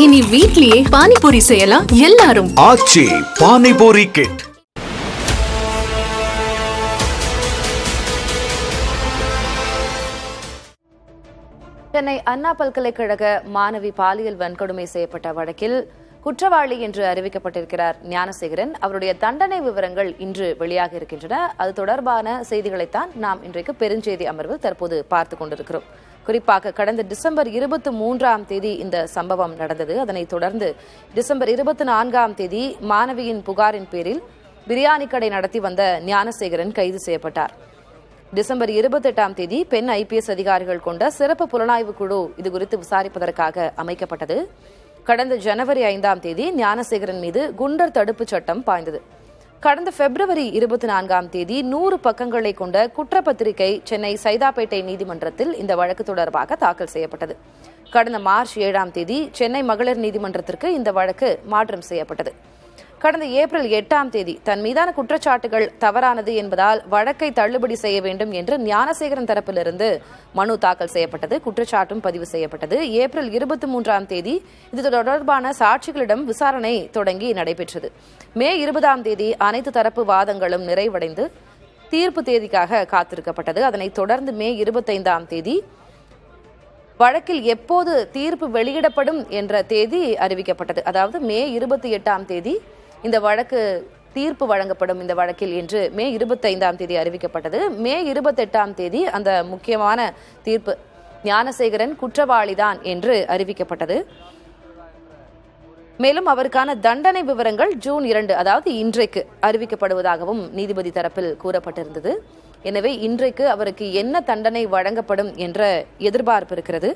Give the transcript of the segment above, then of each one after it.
இனி வீட்லயே பானிபூரி செய்யலாம் எல்லாரும். ஆச்சி பானிபூரி கிட். சென்னை அண்ணா பல்கலைக்கழக மாணவி பாலியல் வன்கொடுமை செய்யப்பட்ட வழக்கில் குற்றவாளி என்று அறிவிக்கப்பட்டிருக்கிறார் ஞானசேகரன். அவருடைய தண்டனை விவரங்கள் இன்று வெளியாக இருக்கின்றன. அது தொடர்பான செய்திகளைத்தான் நாம் இன்றைக்கு பெருஞ்செய்தி அமர்வில் தற்போது பார்த்துக் கொண்டிருக்கிறோம். குறிப்பாக கடந்த டிசம்பர் 23 இந்த சம்பவம் நடந்தது. அதனைத் தொடர்ந்து டிசம்பர் 24 மாணவியின் புகாரின் பேரில் பிரியாணி கடை நடத்தி வந்த ஞானசேகரன் கைது செய்யப்பட்டார். டிசம்பர் 28 பெண் IPS அதிகாரிகள் கொண்ட சிறப்பு புலனாய்வு குழு இதுகுறித்து விசாரிப்பதற்காக அமைக்கப்பட்டது. கடந்த ஜனவரி 5 ஞானசேகரன் மீது குண்டர் தடுப்பு சட்டம் பாய்ந்தது. கடந்த பிப்ரவரி 24 100 பக்கங்களை கொண்ட குற்றப்பத்திரிகை சென்னை சைதாப்பேட்டை நீதிமன்றத்தில் இந்த வழக்கு தொடர்பாக தாக்கல் செய்யப்பட்டது. கடந்த மார்ச் 7 சென்னை மகளிர் நீதிமன்றத்திற்கு இந்த வழக்கு மாற்றம் செய்யப்பட்டது. கடந்த ஏப்ரல் 8 தன் மீதான குற்றச்சாட்டுகள் தவறானது என்பதால் வழக்கை தள்ளுபடி செய்ய வேண்டும் என்று ஞானசேகரன் தரப்பிலிருந்து மனு தாக்கல் செய்யப்பட்டது. குற்றச்சாட்டும் பதிவு செய்யப்பட்டது. ஏப்ரல் 23 இது தொடர்பான சாட்சிகளிடம் விசாரணை தொடங்கி நடைபெற்றது. மே 20 அனைத்து தரப்பு வாதங்களும் நிறைவடைந்து தீர்ப்பு தேதிக்காக காத்திருக்கப்பட்டது. அதனைத் தொடர்ந்து மே 25 வழக்கில் எப்போது தீர்ப்பு வெளியிடப்படும் என்ற தேதி அறிவிக்கப்பட்டது. அதாவது மே 28 இந்த வழக்கு தீர்ப்பு வழங்கப்படும் இந்த வழக்கில் என்று மே 25 அறிவிக்கப்பட்டது. மே 28 அந்த முக்கியமான தீர்ப்பு ஞானசேகரன் குற்றவாளிதான் என்று அறிவிக்கப்பட்டது. மேலும் அவருக்கான தண்டனை விவரங்கள் ஜூன் 2 அதாவது இன்றைக்கு அறிவிக்கப்படுவதாகவும் நீதிபதி தரப்பில் கூறப்பட்டிருந்தது. எனவே இன்றைக்கு அவருக்கு என்ன தண்டனை வழங்கப்படும் என்ற எதிர்பார்ப்பு இருக்கிறது.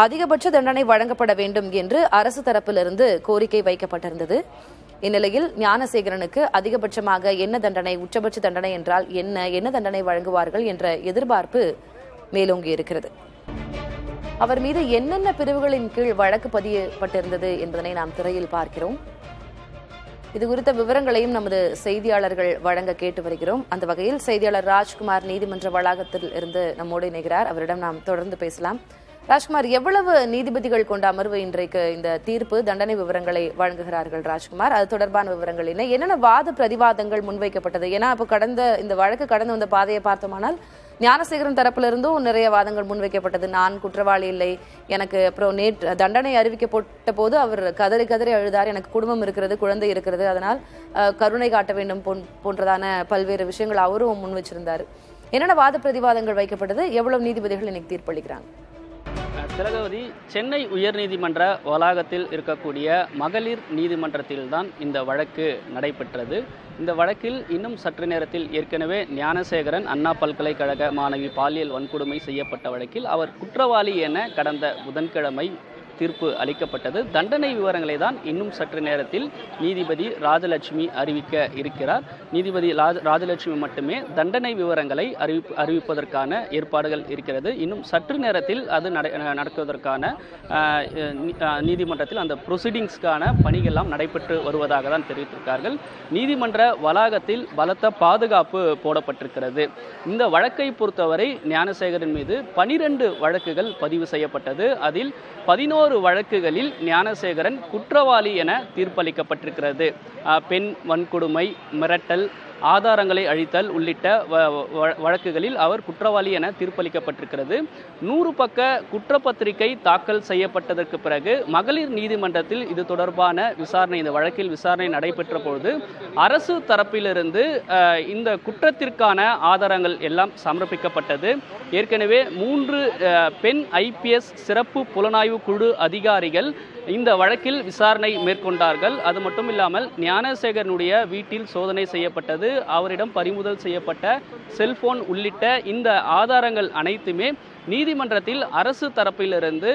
அதிகபட்ச தண்டனை வழங்கப்பட வேண்டும் என்று அரசு தரப்பிலிருந்து கோரிக்கை வைக்கப்பட்டிருந்தது. இந்நிலையில் ஞானசேகரனுக்கு அதிகபட்சமாக என்ன தண்டனை, உச்சபட்ச தண்டனை என்றால் என்ன தண்டனை வழங்குவார்கள் என்ற எதிர்பார்ப்பு மேலோங்கி இருக்கிறது. அவர் மீது என்னென்ன பிரிவுகளின் கீழ் வழக்கு பதியப்பட்டிருந்தது என்பதனை நாம் திரையில் பார்க்கிறோம். இது குறித்த விவரங்களையும் நமது செய்தியாளர்கள் வழங்க கேட்டு வருகிறோம். அந்த வகையில் செய்தியாளர் ராஜ்குமார் நீதிமன்ற வளாகத்தில் இருந்து நம்மோடு இணைகிறார். அவரிடம் நாம் தொடர்ந்து பேசலாம். ராஜ்குமார், எவ்வளவு நீதிபதிகள் கொண்ட அமர்வு இன்றைக்கு இந்த தீர்ப்பு தண்டனை விவரங்களை வழங்குகிறார்கள்? ராஜ்குமார், அது தொடர்பான விவரங்கள் என்னென்ன வாத பிரதிவாதங்கள் முன்வைக்கப்பட்டது? ஏன்னா இப்போ இந்த வழக்கு கடந்து வந்த பாதையை பார்த்தோமானால் ஞானசேகரன் தரப்பிலிருந்தும் நிறைய வாதங்கள் முன்வைக்கப்பட்டது. நான் குற்றவாளி இல்லை, எனக்கு அப்புறம் தண்டனை அறிவிக்கப்பட்ட போது அவர் கதறி கதறி அழுதார், எனக்கு குடும்பம் இருக்கிறது, குழந்தை இருக்கிறது, அதனால் கருணை காட்ட வேண்டும் போன்றதான பல்வேறு விஷயங்கள் அவரும் முன் வச்சிருந்தார். என்னென்ன வாத பிரதிவாதங்கள் வைக்கப்பட்டது? எவ்வளவு நீதிபதிகள் இன்னைக்கு தீர்ப்பளிக்கிறாங்க? திலகவதி, சென்னை உயர்நீதிமன்ற வளாகத்தில் இருக்கக்கூடிய மகளிர் நீதிமன்றத்தில்தான் இந்த வழக்கு நடைபெற்றது. இந்த வழக்கில் இன்னும் சற்று நேரத்தில் ஏற்கனவே ஞானசேகரன் அண்ணா பல்கலைக்கழக மாணவி பாலியல் வன்கொடுமை செய்யப்பட்ட வழக்கில் அவர் குற்றவாளி என கடந்த புதன்கிழமை தீர்ப்பு அளிக்கப்பட்டது. தண்டனை விவரங்களை தான் இன்னும் சற்று நேரத்தில் நீதிபதி ராஜலட்சுமி அறிவிக்க இருக்கிறார். நீதிபதி ராஜலட்சுமி மட்டுமே தண்டனை விவரங்களை அறிவிப்பதற்கான ஏற்பாடுகள் இருக்கிறது. இன்னும் சற்று நேரத்தில் அது நடக்குவதற்கான நீதிமன்றத்தில் அந்த ப்ரொசீடிங்ஸ்க்கான பணிகள்லாம் நடைபெற்று வருவதாக தான் தெரிவித்திருக்கார்கள். நீதிமன்ற வளாகத்தில் பலத்த பாதுகாப்பு போடப்பட்டிருக்கிறது. இந்த வழக்கை பொறுத்தவரை ஞானசேகரன் மீது 12 வழக்குகள் பதிவு செய்யப்பட்டது. அதில் 11 வழக்குகளில் ஞானசேகரன் குற்றவாளி என தீர்ப்பளிக்கப்பட்டிருக்கிறது. பெண் வன்கொடுமை, மிரட்டல், ஆதாரங்களை அழித்தல் உள்ளிட்ட வழக்குகளில் அவர் குற்றவாளி என தீர்ப்பளிக்கப்பட்டிருக்கிறது. 100 பக்க குற்றப்பத்திரிகை தாக்கல் செய்யப்பட்டதற்கு பிறகு மகளிர் நீதிமன்றத்தில் இது தொடர்பான இந்த வழக்கில் விசாரணை நடைபெற்ற பொழுது அரசு தரப்பிலிருந்து இந்த குற்றத்திற்கான ஆதாரங்கள் எல்லாம் சமர்ப்பிக்கப்பட்டது. ஏற்கனவே 3 பெண் IPS சிறப்பு புலனாய்வு குழு அதிகாரிகள் இந்த வழக்கில் விசாரணை மேற்கொண்டார்கள். அது மட்டும் இல்லாமல் ஞானசேகரனுடைய வீட்டில் சோதனை செய்யப்பட்டது. அவரிடம் பறிமுதல் செய்யப்பட்ட செல்போன் உள்ளிட்ட இந்த ஆதாரங்கள் அனைத்துமே நீதிமன்றத்தில் அரசு தரப்பிலிருந்து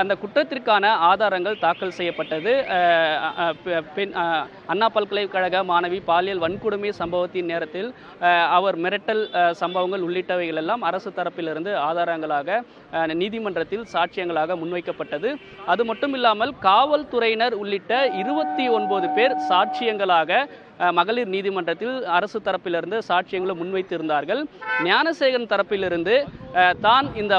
அந்த குற்றத்திற்கான ஆதாரங்கள் தாக்கல் செய்யப்பட்டது. அண்ணா பல்கலைக்கழக மாணவி பாலியல் வன்கொடுமை சம்பவத்தின் நேரத்தில் அவர் மிரட்டல் சம்பவங்கள் உள்ளிட்டவைகள் எல்லாம் அரசு தரப்பிலிருந்து ஆதாரங்களாக நீதிமன்றத்தில் சாட்சியங்களாக முன்வைக்கப்பட்டது. அது மட்டும் இல்லாமல் காவல்துறையினர் உள்ளிட்ட 29 பேர் சாட்சியங்களாக மகளிர் நீதிமன்றத்தில் அரசு தரப்பிலிருந்து சாட்சியங்களை முன்வைத்திருந்தார்கள். ஞானசேகரன் தரப்பிலிருந்து தான் இந்த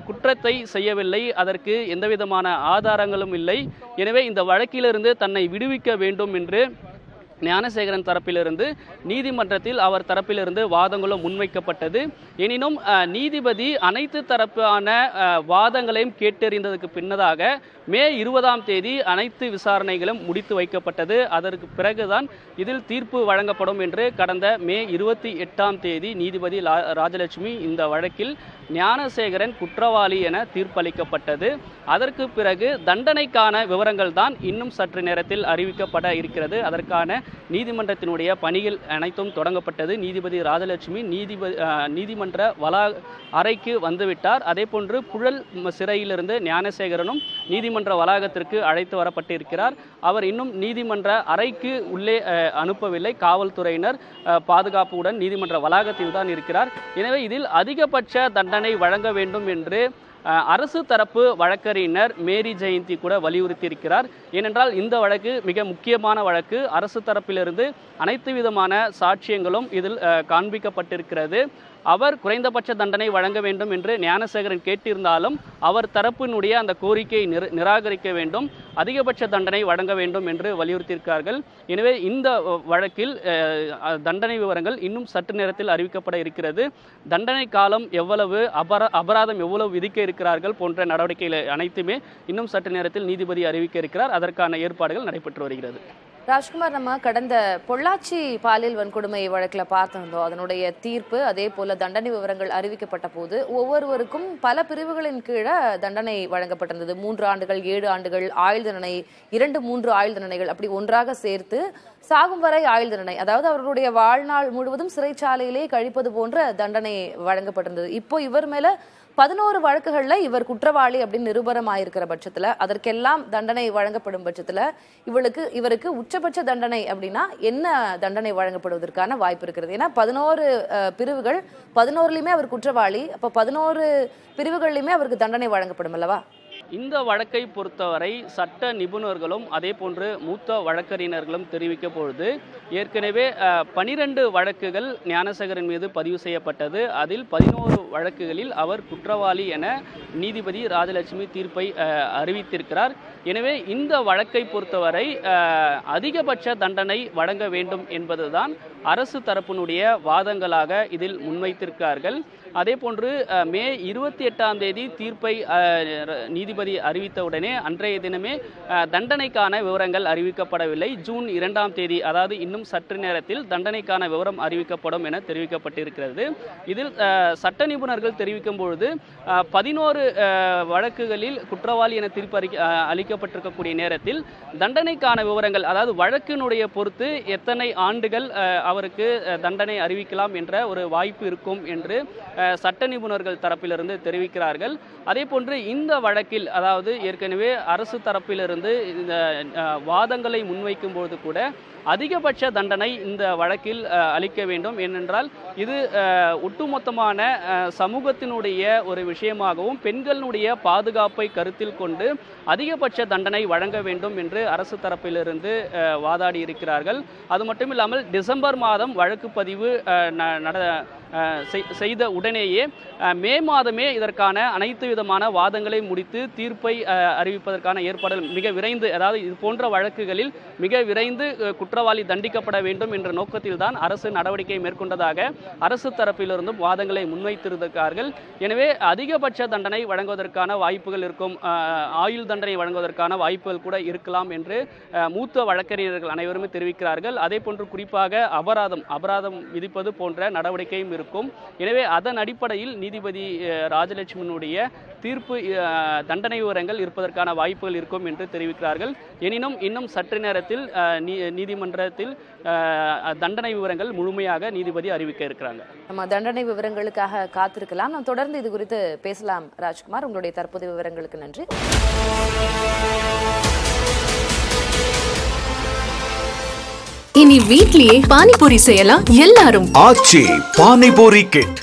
குற்றத்தை செய்யவில்லை, அதற்கு எந்தவிதமான ஆதாரங்களும் இல்லை, எனவே இந்த வழக்கிலிருந்து தன்னை விடுவிக்க வேண்டும் என்று ஞானசேகரன் தரப்பிலிருந்து நீதிமன்றத்தில் அவர் தரப்பிலிருந்து வாதங்களும் முன்வைக்கப்பட்டது. எனினும் நீதிபதி அனைத்து தரப்பான வாதங்களையும் கேட்டறிந்ததுக்கு பின்னதாக மே 20ஆம் தேதி அனைத்து விசாரணைகளும் முடித்து வைக்கப்பட்டது. அதற்கு பிறகுதான் இதில் தீர்ப்பு வழங்கப்படும் என்று கடந்த மே 28ஆம் தேதி நீதிபதி ராஜலட்சுமி இந்த வழக்கில் ஞானசேகரன் குற்றவாளி என தீர்ப்பளிக்கப்பட்டது. அதற்கு பிறகு தண்டனைக்கான விவரங்கள் தான் இன்னும் சற்று நேரத்தில் அறிவிக்கப்பட இருக்கிறது. அதற்கான நீதிமன்றத்தினுடைய பணிகள் அனைத்தும் தொடங்கப்பட்டது. நீதிபதி ராஜலட்சுமி நீதிமன்ற அறைக்கு வந்துவிட்டார். அதே போன்று புழல் சிறையிலிருந்து ஞானசேகரனும் நீதிமன்ற வளாகத்திற்கு அழைத்து வரப்பட்டிருக்கிறார். அவர் இன்னும் நீதிமன்ற அறைக்கு உள்ளே அனுப்பவில்லை. காவல்துறையினர் பாதுகாப்புடன் நீதிமன்ற வளாகத்தில் தான் இருக்கிறார். எனவே இதில் அதிகபட்ச தண்டனை வழங்க வேண்டும் என்று அரசு தரப்பு வழக்கறிஞர் மேரி ஜெயந்தி கூட வலியுறுத்தி இருக்கிறார். ஏனென்றால் இந்த வழக்கு மிக முக்கியமான வழக்கு. அரசு தரப்பிலிருந்து அனைத்து விதமான சாட்சியங்களும் இதில் காண்பிக்கப்பட்டிருக்கிறது. அவர் குறைந்தபட்ச தண்டனை வழங்க வேண்டும் என்று ஞானசேகரன் கேட்டிருந்தாலும் அவர் தரப்பினுடைய அந்த கோரிக்கையை நிராகரிக்க வேண்டும், அதிகபட்ச தண்டனை வழங்க வேண்டும் என்று வலியுறுத்தியிருக்கிறார்கள். எனவே இந்த வழக்கில் தண்டனை விவரங்கள் இன்னும் சற்று நேரத்தில் அறிவிக்கப்பட இருக்கிறது. தண்டனை காலம் எவ்வளவு, அபராதம் எவ்வளவு விதிக்க இருக்கிறார்கள் போன்ற நடவடிக்கைகள் அனைத்துமே இன்னும் சற்று நேரத்தில் நீதிபதி அறிவிக்க இருக்கிறார். அதற்கான ஏற்பாடுகள் நடைபெற்று வருகிறது. ராஜ்குமார், நம்ம கடந்த பொள்ளாச்சி பாலியல் வன்கொடுமை வழக்கில் பார்த்திருந்தோம். அதனுடைய தீர்ப்பு, அதே போல தண்டனை விவரங்கள் அறிவிக்கப்பட்ட போது ஒவ்வொருவருக்கும் பல பிரிவுகளின் கீழே தண்டனை வழங்கப்பட்டிருந்தது. 3 ஆண்டுகள், 7 ஆண்டுகள், ஆயுள் தண்டனை, 2-3 ஆயுள் தண்டனைகள், அப்படி ஒன்றாக சேர்த்து சாகும் வரை ஆயுள் தண்டனை, அதாவது அவர்களுடைய வாழ்நாள் முழுவதும் சிறைச்சாலையிலே கழிப்பது போன்ற தண்டனை வழங்கப்பட்டிருந்தது. இப்போ இவர் மேல 11 வழக்குகள்ல இவர் குற்றவாளி அப்படின்னு நிரூபணமாயிருக்கிற பட்சத்துல, அதற்கெல்லாம் தண்டனை வழங்கப்படும் பட்சத்துல இவருக்கு உச்சபட்ச தண்டனை அப்படின்னா என்ன தண்டனை வழங்கப்படுவதற்கான வாய்ப்பு இருக்கிறது? ஏன்னா 11 பிரிவுகள், 11லையுமே அவர் குற்றவாளி. அப்ப 11 பிரிவுகள்லையுமே அவருக்கு தண்டனை வழங்கப்படும் அல்லவா? இந்த வழக்கை பொறுத்தவரை சட்ட நிபுணர்களும் அதே போன்று மூத்த வழக்கறிஞர்களும் தெரிவிக்க பொழுது ஏற்கனவே 12 வழக்குகள் ஞானசேகரன் மீது பதிவு செய்யப்பட்டது. அதில் 11 வழக்குகளில் அவர் குற்றவாளி என நீதிபதி ராஜலட்சுமி தீர்ப்பை அறிவித்திருக்கிறார். எனவே இந்த வழக்கை பொறுத்தவரை அதிகபட்ச தண்டனை வழங்க வேண்டும் என்பதுதான் அரசு தரப்பினுடைய வாதங்களாக இதில் முன்வைத்திருக்கிறார்கள். அதே போன்று மே 28ஆம் தேதி தீர்ப்பை நீதிபதி அறிவித்தவுடனே அன்றைய தினமே தண்டனைக்கான விவரங்கள் அறிவிக்கப்படவில்லை. ஜூன் 2ஆம் தேதி, அதாவது இன்னும் சற்று நேரத்தில் தண்டனைக்கான விவரம் அறிவிக்கப்படும் என தெரிவிக்கப்பட்டிருக்கிறது. இதில் சட்ட நிபுணர்கள் தெரிவிக்கும் பொழுது 11 வழக்குகளில் குற்றவாளி என தீர்ப்பு அளிக்கப்பட்டிருக்கக்கூடிய நேரத்தில் தண்டனைக்கான விவரங்கள், அதாவது வழக்கினுடைய பொறுத்து எத்தனை ஆண்டுகள் அவருக்கு தண்டனை அறிவிக்கலாம் என்ற ஒரு வாய்ப்பு இருக்கும் என்று சட்ட நிபுணர்கள் தரப்பிலிருந்து தெரிவிக்கிறார்கள். அதே போன்று இந்த வழக்கில், அதாவது ஏற்கனவே அரசு தரப்பிலிருந்து இந்த வாதங்களை முன்வைக்கும் போது கூட அதிகபட்ச தண்டனை இந்த வழக்கில் அளிக்க வேண்டும். ஏனென்றால் இது ஒட்டுமொத்தமான சமூகத்தினுடைய ஒரு விஷயமாகவும் பெண்களுடைய பாதுகாப்பை கருத்தில் கொண்டு அதிகபட்ச தண்டனை வழங்க வேண்டும் என்று அரசு தரப்பிலிருந்து வாதாடி இருக்கிறார்கள். அது மட்டும் இல்லாமல் டிசம்பர் மாதம் வழக்கு பதிவு செய்த உடனேயே மே மாதமே இதற்கான அனைத்து விதமான வாதங்களை முடித்து தீர்ப்பை அறிவிப்பதற்கான ஏற்பாடுகள் மிக விரைந்து, அதாவது இது போன்ற வழக்குகளில் மிக விரைந்து குற்றவாளி தண்டிக்கப்பட வேண்டும் என்ற நோக்கத்தில் தான் அரசு நடவடிக்கை மேற்கொண்டதாக அரசு தரப்பிலிருந்தும் வாதங்களை முன்வைத்திருக்கிறார்கள். எனவே அதிகபட்ச தண்டனை வழங்குவதற்கான வாய்ப்புகள் இருக்கும், ஆயுள் தண்டனை வழங்குவதற்கான வாய்ப்புகள் கூட இருக்கலாம் என்று மூத்த வழக்கறிஞர்கள் அனைவருமே தெரிவிக்கிறார்கள். அதே போன்று குறிப்பாக அபராதம் விதிப்பது போன்ற நடவடிக்கையும் இருக்கும். எனவே அதன் அடிப்படையில் நீதிபதி ராஜலட்சுமியினுடைய தீர்ப்பு தண்டனை விவரங்கள் இருப்பதற்கான வாய்ப்புகள் இருக்கும் என்று தெரிவிக்கிறார்கள். எனினும் இன்னும் சற்று நேரத்தில் நீதிமன்றத்தில் தண்டனை விவரங்கள் முழுமையாக நீதிபதி அறிவிக்க இருக்கிறாங்க. நம்ம தண்டனை விவரங்களுக்காக காத்திருக்கலாம். நாம் தொடர்ந்து இது குறித்து பேசலாம். ராஜ்குமார், உங்களுடைய தற்போதைய விவரங்களுக்கு நன்றி. இனி வீட்லயே பானிபூரி செய்யலாம் எல்லாரும். ஆச்சி பானிபூரி கிட்.